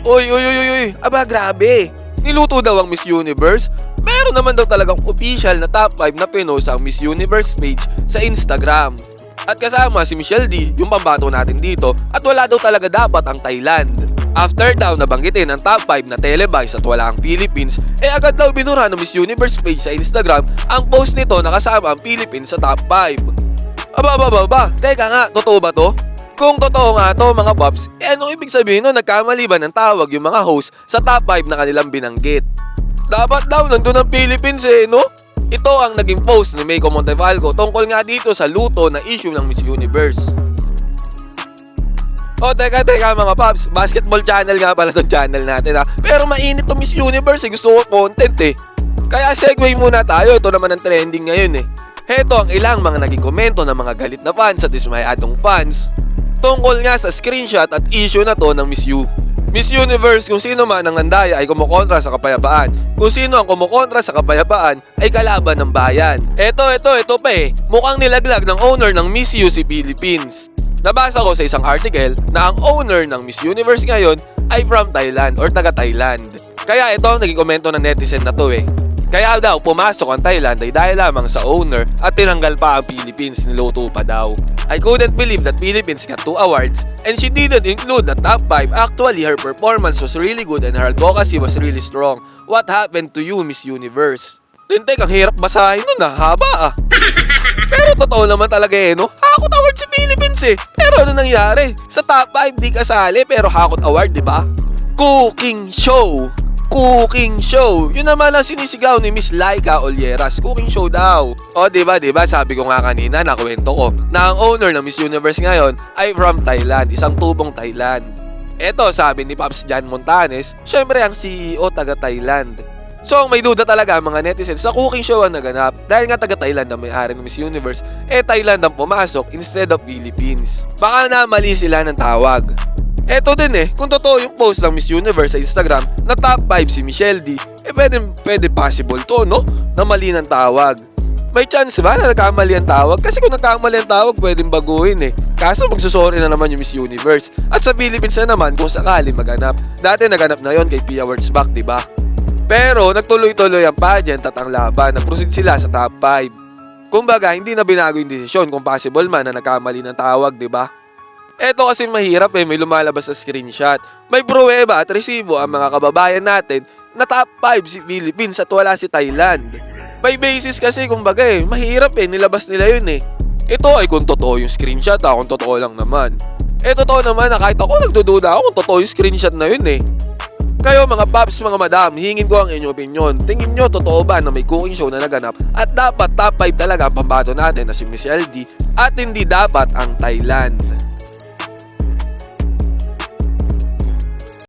Uy, uy, uy, uy, uy. Aba, grabe. Niluto daw ang Miss Universe? Meron naman daw talagang official na top 5 na pinost ang Miss Universe page sa Instagram. At kasama si Michelle D, yung pambato natin dito, at wala daw talaga dapat ang Thailand. After daw nabanggitin ang top 5 na televised at wala ang Philippines, agad daw binura ng Miss Universe page sa Instagram ang post nito na kasama ang Philippines sa top 5. Aba, teka nga, totoo ba to? Kung totoo nga to mga paps, anong ibig sabihin nun, nagkamali ba ng tawag yung mga host sa top 5 na kanilang binanggit? Dapat daw nandun ang Philippines no? Ito ang naging post ni Meiko Montefalco tungkol nga dito sa luto na issue ng Miss Universe. Teka mga paps, basketball channel nga pala tong channel natin Pero mainit to Miss Universe gusto ko content Kaya segue muna tayo, ito naman ang trending ngayon Heto ang ilang mga naging komento ng mga galit na fans at dismayadong fans tungkol nga sa screenshot at issue na to ng Miss U. Miss Universe, kung sino man ang nandaya ay kumukontra sa kapayapaan. Kung sino ang kumukontra sa kapayapaan ay kalaban ng bayan. Ito pa mukhang nilaglag ng owner ng Miss U si Philippines. Nabasa ko sa isang article na ang owner ng Miss Universe ngayon ay from Thailand or taga Thailand. Kaya ito ang naging komento ng netizen na to Kaya daw pumasok ang Thailand ay dahil lamang sa owner at tinanggal pa ang Philippines, niluto pa daw. I couldn't believe that Philippines got 2 awards and she didn't include the top 5. Actually, her performance was really good and her advocacy was really strong. What happened to you, Miss Universe? Lintek, ang hirap basahin nun haba Pero totoo naman talaga no? Hakot award si Philippines Pero ano nangyari? Sa top 5 di kasali pero hakot award, di ba? Cooking show. Yun naman ang sinisigaw ni Miss Laika Olieras. Cooking show daw. Diba, sabi ko nga kanina, nakwento ko na ang owner ng Miss Universe ngayon ay from Thailand, isang tubong Thailand. Eto, sabi ni Pops Jan Montanes, syempre ang CEO taga Thailand. So, may duda talaga ang mga netizens sa cooking show ang naganap dahil nga taga Thailand ang may-ari ng Miss Universe, Thailand ang pumasok instead of Philippines. Baka na mali sila ng tawag. Eto din kung totoo yung post ng Miss Universe sa Instagram na top 5 si Michelle D, pwede possible to, no? Na mali ng tawag. May chance ba na nagkamali ang tawag? Kasi kung nagkamali ang tawag, pwedeng baguhin Kaso magsusorry na naman yung Miss Universe. At sa Philippines na naman kung sakali maganap. Dati naganap na yon kay Pia Wurtzbach, diba? Pero nagtuloy-tuloy ang pageant at ang laban. Nag-proceed sila sa top 5. Kumbaga, hindi na binago yung desisyon kung possible man na nagkamali ng tawag, diba? Eto kasi mahirap may lumalabas sa screenshot. May pruweba at resibo ang mga kababayan natin na top 5 si Philippines at wala si Thailand. May basis kasi kumbaga mahirap nilabas nila yun Ito ay kung totoo yung screenshot kung totoo lang naman. Totoo naman na kahit ako nagdududa ako kung totoo yung screenshot na yun Kayo mga paps, mga madam, hingin ko ang inyong opinion. Tingin nyo totoo ba na may cooking show na naganap at dapat top 5 talaga ang pambato natin na si Michelle D at hindi dapat ang Thailand?